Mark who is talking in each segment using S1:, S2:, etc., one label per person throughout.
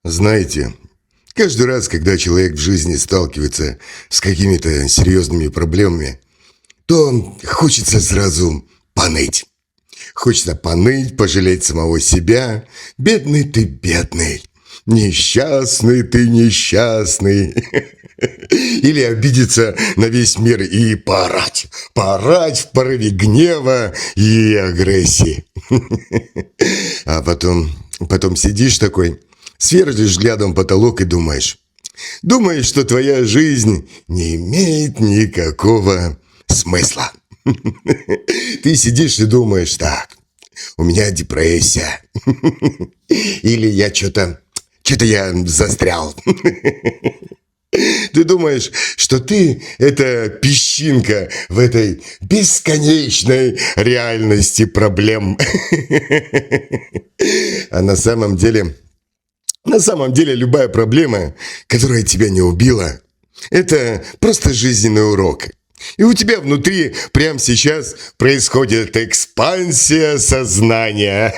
S1: Знаете, каждый раз, когда человек в жизни сталкивается с какими-то серьезными проблемами, то хочется сразу поныть. Хочется поныть, пожалеть самого себя. Бедный ты, бедный. Несчастный ты, несчастный. Или обидеться на весь мир и поорать. Поорать в порыве гнева и агрессии. А потом сидишь такой, сверлишь взглядом потолок и думаешь. Думаешь, что твоя жизнь не имеет никакого смысла. Ты сидишь и думаешь, так, у меня депрессия. Или я что-то я застрял. Ты думаешь, что ты – это песчинка в этой бесконечной реальности проблем. А на самом деле любая проблема, которая тебя не убила, это просто жизненный урок. И у тебя внутри прямо сейчас происходит экспансия сознания,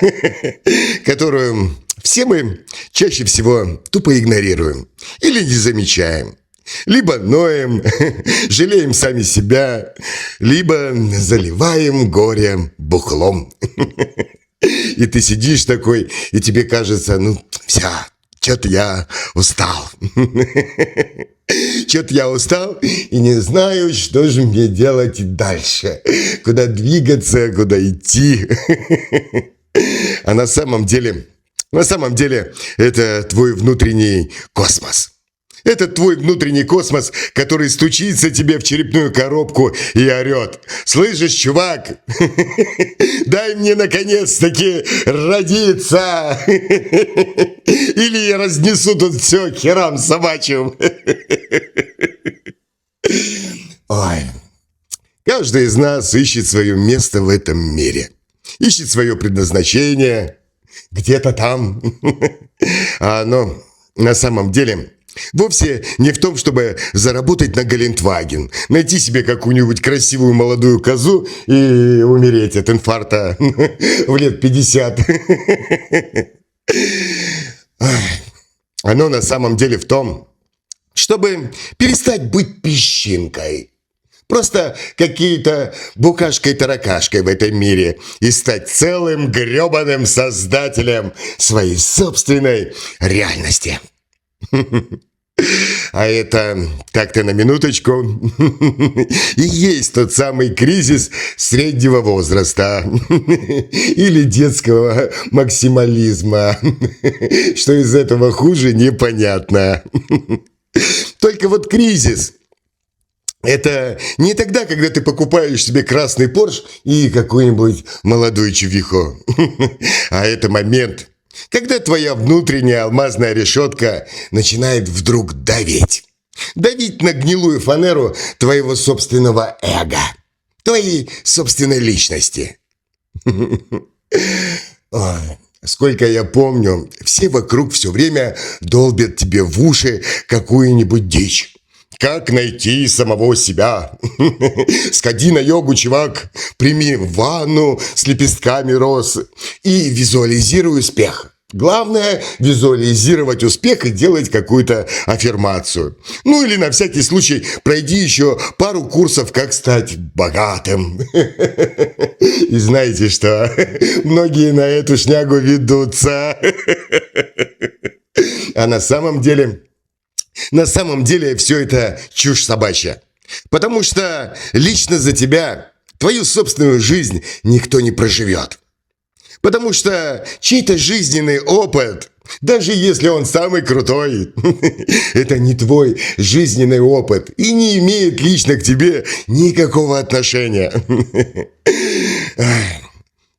S1: которую все мы чаще всего тупо игнорируем или не замечаем. Либо ноем, жалеем сами себя, либо заливаем горе бухлом. И ты сидишь такой, и тебе кажется, все, что-то я устал. Что-то я устал и не знаю, что же мне делать дальше. Куда двигаться, куда идти. А на самом деле, это твой внутренний космос. Это твой внутренний космос, который стучится тебе в черепную коробку и орет. Слышишь, чувак? Дай мне наконец-таки родиться. Или я разнесу тут все к херам собачьим. Ой. Каждый из нас ищет свое место в этом мире. Ищет свое предназначение. Где-то там. А оно на самом деле вовсе не в том, чтобы заработать на Гелендваген, найти себе какую-нибудь красивую молодую козу и умереть от инфаркта в лет 50. Оно на самом деле в том, чтобы перестать быть песчинкой. Просто какие-то букашкой-таракашкой в этом мире и стать целым гребаным создателем своей собственной реальности. А это, так-то на минуточку, и есть тот самый кризис среднего возраста или детского максимализма. Что из этого хуже, непонятно. Только вот кризис – это не тогда, когда ты покупаешь себе красный Порш и какую-нибудь молодую чувиху, а это момент, когда твоя внутренняя алмазная решетка начинает вдруг давить. Давить на гнилую фанеру твоего собственного эго, твоей собственной личности. Ой, сколько я помню, все вокруг все время долбят тебе в уши какую-нибудь дичь. Как найти самого себя? Сходи на йогу, чувак, прими ванну с лепестками роз и визуализируй успех. Главное – визуализировать успех и делать какую-то аффирмацию. Ну или на всякий случай пройди еще пару курсов, как стать богатым. И знаете что? Многие на эту шнягу ведутся. А на самом деле все это чушь собачья. Потому что лично за тебя, твою собственную жизнь никто не проживет. Потому что чей-то жизненный опыт, даже если он самый крутой, это не твой жизненный опыт и не имеет лично к тебе никакого отношения.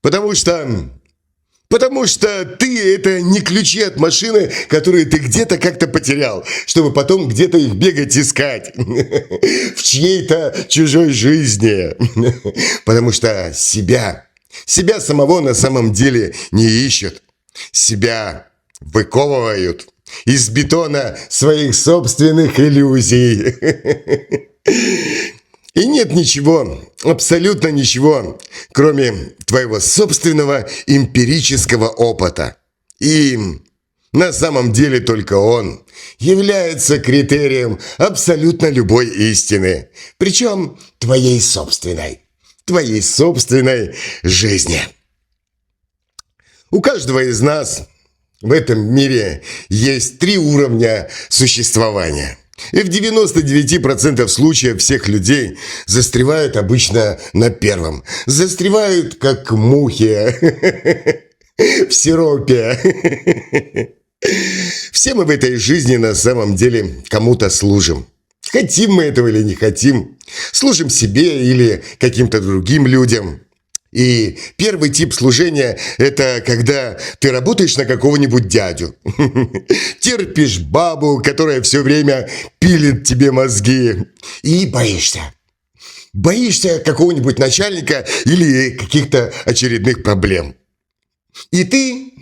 S1: Потому что ты – это не ключи от машины, которые ты где-то как-то потерял, чтобы потом где-то их бегать искать в чьей-то чужой жизни. Потому что себя самого на самом деле не ищут. Себя выковывают из бетона своих собственных иллюзий. И нет ничего, абсолютно ничего, кроме твоего собственного эмпирического опыта и На самом деле только он является критерием абсолютно любой истины, причем твоей собственной жизни. У каждого из нас в этом мире есть 3 уровня существования. И в 99% случаев всех людей застревают обычно на первом. Застревают как мухи в сиропе. Все мы в этой жизни на самом деле кому-то служим. Хотим мы этого или не хотим. Служим себе или каким-то другим людям. И первый тип служения – это когда ты работаешь на какого-нибудь дядю. Терпишь бабу, которая все время пилит тебе мозги. И боишься. Боишься какого-нибудь начальника или каких-то очередных проблем. И ты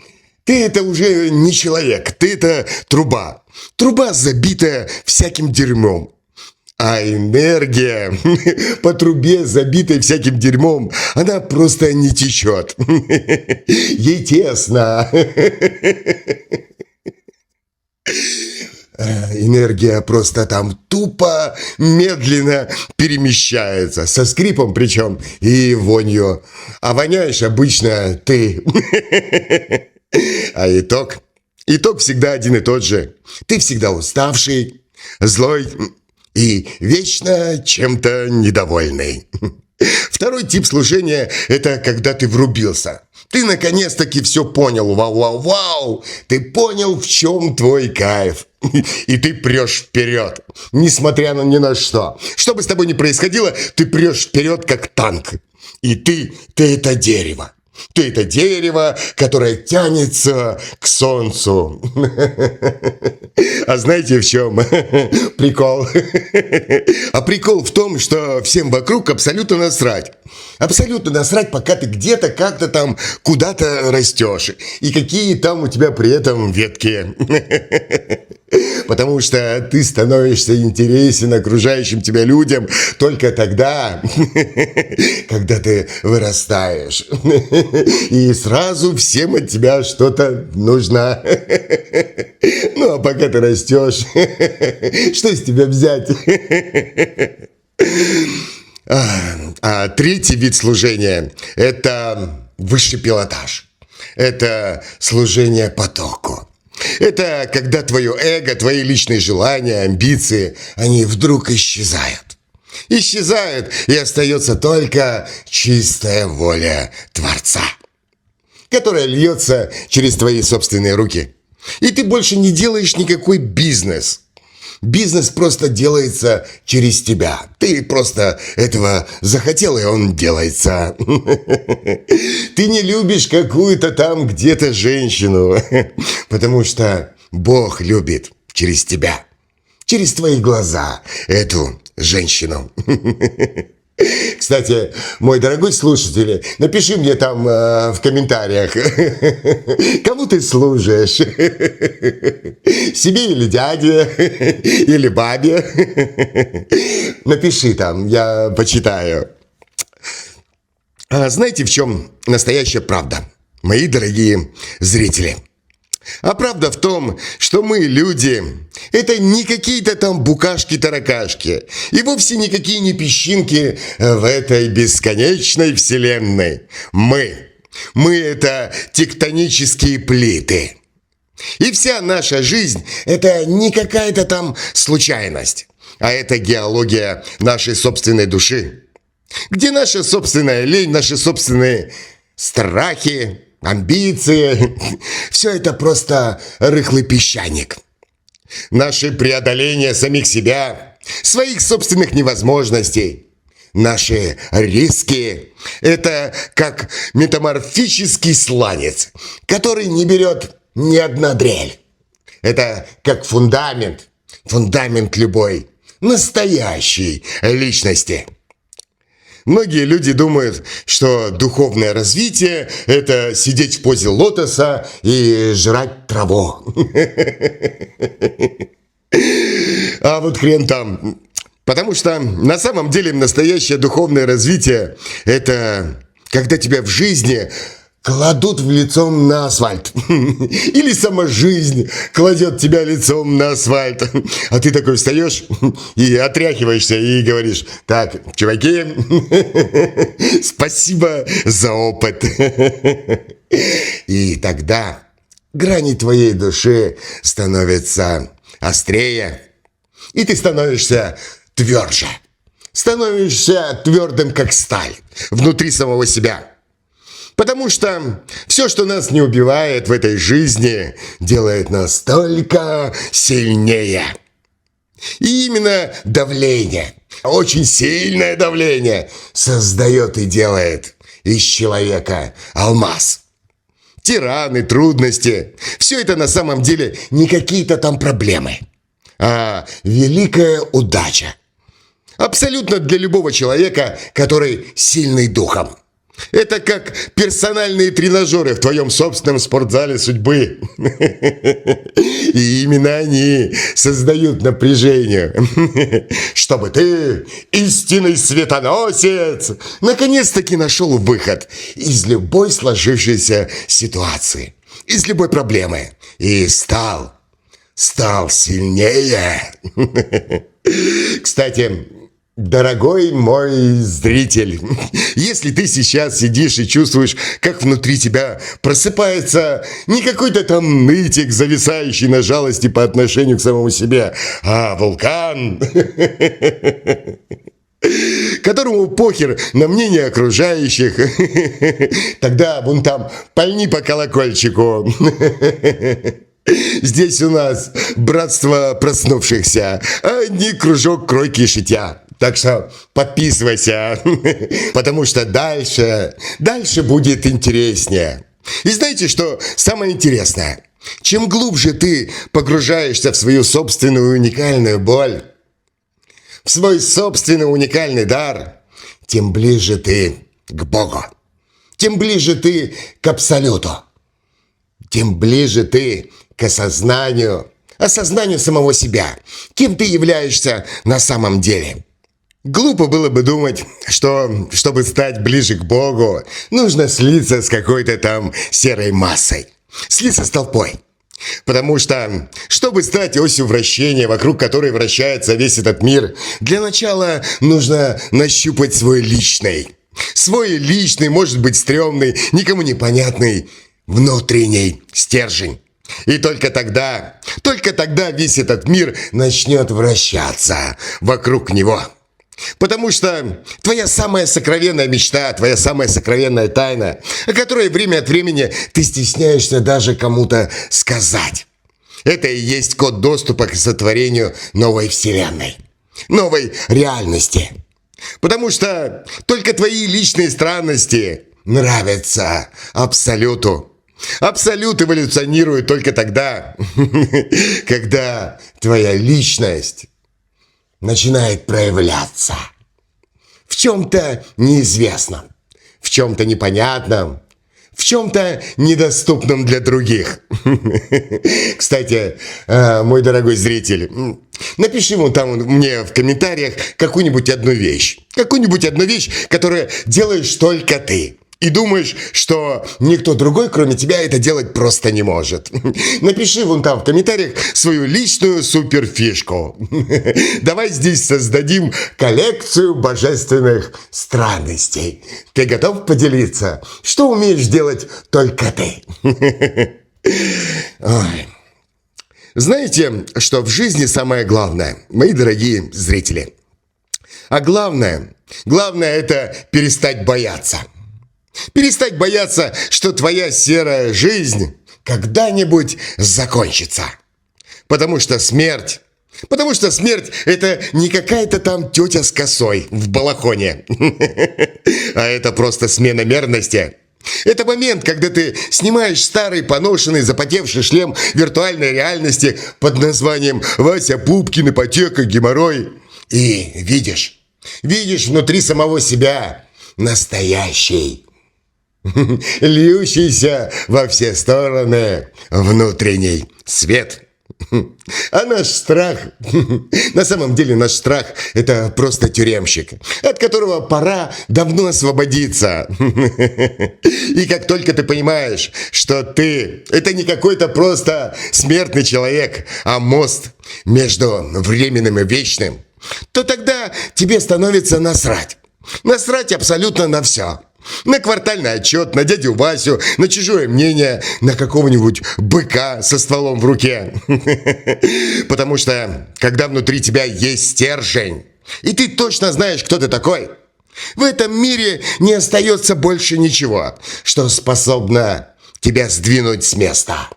S1: это уже не человек, ты это труба. Труба, забитая всяким дерьмом. А энергия по трубе, забитой всяким дерьмом, она просто не течет. Ей тесно. Энергия просто там тупо, медленно перемещается. Со скрипом причем и вонью. А воняешь обычно ты. А итог? Итог всегда один и тот же. Ты всегда уставший, злой и вечно чем-то недовольный. Второй тип служения – это когда ты врубился. Ты наконец-таки все понял. Вау-вау-вау! Ты понял, в чем твой кайф. И ты прешь вперед, несмотря ни на что. Что бы с тобой ни происходило, ты прешь вперед, как танк. И ты это дерево. Ты это дерево, которое тянется к солнцу. А знаете в чем прикол? А прикол в том, что всем вокруг абсолютно насрать. Абсолютно насрать, пока ты где-то как-то там куда-то растешь. И какие там у тебя при этом ветки. Потому что ты становишься интересен окружающим тебя людям только тогда, когда ты вырастаешь. И сразу всем от тебя что-то нужно. Ну, а пока ты растешь, что с тебя взять? А третий вид служения – это высший пилотаж. Это служение потоку. Это когда твое эго, твои личные желания, амбиции, они вдруг исчезают. Исчезают, и остается только чистая воля Творца, которая льется через твои собственные руки. И ты больше не делаешь никакой бизнес. Бизнес просто делается через тебя. Ты просто этого захотел, и он делается. Ты не любишь какую-то там где-то женщину, потому что Бог любит через тебя, через твои глаза эту женщину. Кстати, мой дорогой слушатель, напиши мне там в комментариях, кому ты служишь? Себе или дяде? Или бабе? Напиши там, я почитаю. А знаете, в чем настоящая правда, мои дорогие зрители? А правда в том, что мы, люди, это не какие-то там букашки-таракашки, и вовсе никакие не песчинки в этой бесконечной вселенной. Мы это тектонические плиты. И вся наша жизнь – это не какая-то там случайность, а это геология нашей собственной души, где наша собственная лень, наши собственные страхи, амбиции, все это просто рыхлый песчаник. Наше преодоление самих себя, своих собственных невозможностей, наши риски – это как метаморфический сланец, который не берет ни одна дрель. Это как фундамент любой настоящей личности. Многие люди думают, что духовное развитие – это сидеть в позе лотоса и жрать траву. А вот хрен там. Потому что на самом деле настоящее духовное развитие – это когда тебя в жизни кладут в лицом на асфальт. Или сама жизнь кладет тебя лицом на асфальт. А ты такой встаешь и отряхиваешься и говоришь: так, чуваки, спасибо за опыт. И тогда грани твоей души становятся острее, и ты становишься тверже. Становишься твердым, как сталь, внутри самого себя. Потому что все, что нас не убивает в этой жизни, делает нас только сильнее. И именно давление, очень сильное давление, создает и делает из человека алмаз. Тираны, трудности – все это на самом деле не какие-то там проблемы, а великая удача. Абсолютно для любого человека, который сильный духом. Это как персональные тренажеры в твоем собственном спортзале судьбы. И именно они создают напряжение, чтобы ты, истинный светоносец, наконец-таки нашел выход из любой сложившейся ситуации, из любой проблемы и стал сильнее. Кстати, дорогой мой зритель, если ты сейчас сидишь и чувствуешь, как внутри тебя просыпается не какой-то там нытик, зависающий на жалости по отношению к самому себе, а вулкан, которому похер на мнение окружающих, тогда вон там пальни по колокольчику. Здесь у нас братство проснувшихся, а не кружок кройки и шитья. Так что подписывайся, потому что дальше будет интереснее. И знаете, что самое интересное? Чем глубже ты погружаешься в свою собственную уникальную боль, в свой собственный уникальный дар, тем ближе ты к Богу, тем ближе ты к Абсолюту, тем ближе ты к осознанию самого себя, кем ты являешься на самом деле. Глупо было бы думать, что, чтобы стать ближе к Богу, нужно слиться с какой-то там серой массой, слиться с толпой. Потому что, чтобы стать осью вращения, вокруг которой вращается весь этот мир, для начала нужно нащупать свой личный, может быть, стрёмный, никому непонятный внутренний стержень. И только тогда весь этот мир начнет вращаться вокруг него. Потому что твоя самая сокровенная мечта, твоя самая сокровенная тайна, о которой время от времени ты стесняешься даже кому-то сказать, это и есть код доступа к сотворению новой вселенной, новой реальности. Потому что только твои личные странности нравятся Абсолюту. Абсолют эволюционирует только тогда, когда твоя личность начинает проявляться в чем-то неизвестном, в чем-то непонятном, в чем-то недоступном для других. Кстати, мой дорогой зритель, напиши ему там мне в комментариях какую-нибудь одну вещь, которую делаешь только ты. И думаешь, что никто другой, кроме тебя, это делать просто не может. Напиши вон там в комментариях свою личную суперфишку. Давай здесь создадим коллекцию божественных странностей. Ты готов поделиться? Что умеешь делать только ты? Ой. Знаете, что в жизни самое главное, мои дорогие зрители? А главное это перестать бояться. Перестать бояться, что твоя серая жизнь когда-нибудь закончится. Потому что смерть это не какая-то там тетя с косой в балахоне, а это просто смена мерности. Это момент, когда ты снимаешь старый, поношенный, запотевший шлем виртуальной реальности под названием «Вася Пупкин, ипотека, геморрой» и видишь внутри самого себя настоящий, льющийся во все стороны внутренний свет. А наш страх, на самом деле наш страх – это просто тюремщик, от которого пора давно освободиться. И как только ты понимаешь, что ты – это не какой-то просто смертный человек, а мост между временным и вечным, то тогда тебе становится насрать. Насрать абсолютно на все. На квартальный отчет, на дядю Васю, на чужое мнение, на какого-нибудь быка со стволом в руке. Потому что, когда внутри тебя есть стержень, и ты точно знаешь, кто ты такой, в этом мире не остается больше ничего, что способно тебя сдвинуть с места,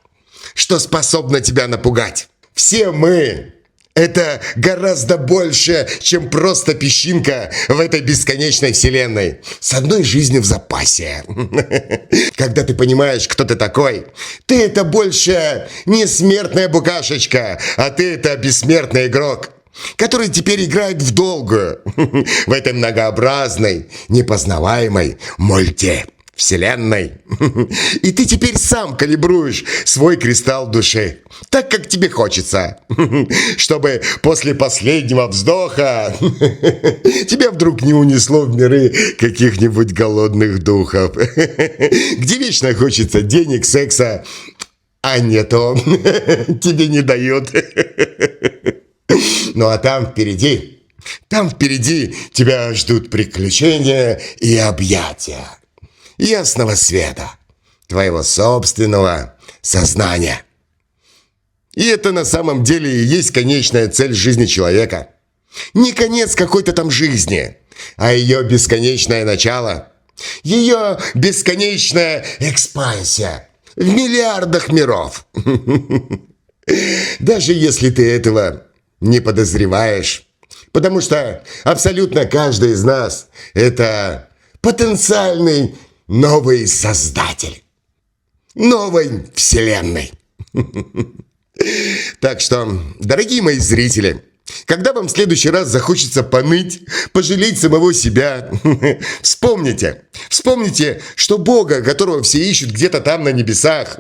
S1: что способно тебя напугать. Все мы... Это гораздо больше, чем просто песчинка в этой бесконечной вселенной с одной жизнью в запасе. Когда ты понимаешь, кто ты такой, ты это больше не смертная букашечка, а ты это бессмертный игрок, который теперь играет в долгую в этой многообразной, непознаваемой мультивселенной. И ты теперь сам калибруешь свой кристалл души так, как тебе хочется, чтобы после последнего вздоха тебя вдруг не унесло в миры каких-нибудь голодных духов, где вечно хочется денег, секса, а нету, тебе не дают. Ну а там впереди тебя ждут приключения и объятия ясного света, твоего собственного сознания. И это на самом деле и есть конечная цель жизни человека. Не конец какой-то там жизни, а ее бесконечное начало, ее бесконечная экспансия в миллиардах миров. Даже если ты этого не подозреваешь, потому что абсолютно каждый из нас – это потенциальный новый создатель новой вселенной. Так что, дорогие мои зрители, когда вам в следующий раз захочется поныть, пожалеть самого себя, вспомните, что Бога, которого все ищут где-то там на небесах,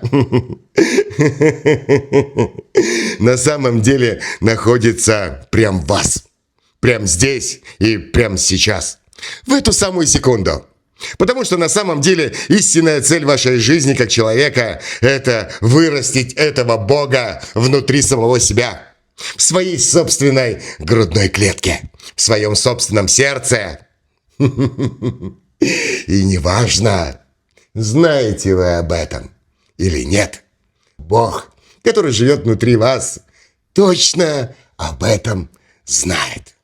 S1: на самом деле находится прям в вас, прям здесь и прям сейчас, в эту самую секунду. Потому что на самом деле истинная цель вашей жизни как человека – это вырастить этого Бога внутри самого себя, в своей собственной грудной клетке, в своем собственном сердце. И неважно, знаете вы об этом или нет, Бог, который живет внутри вас, точно об этом знает.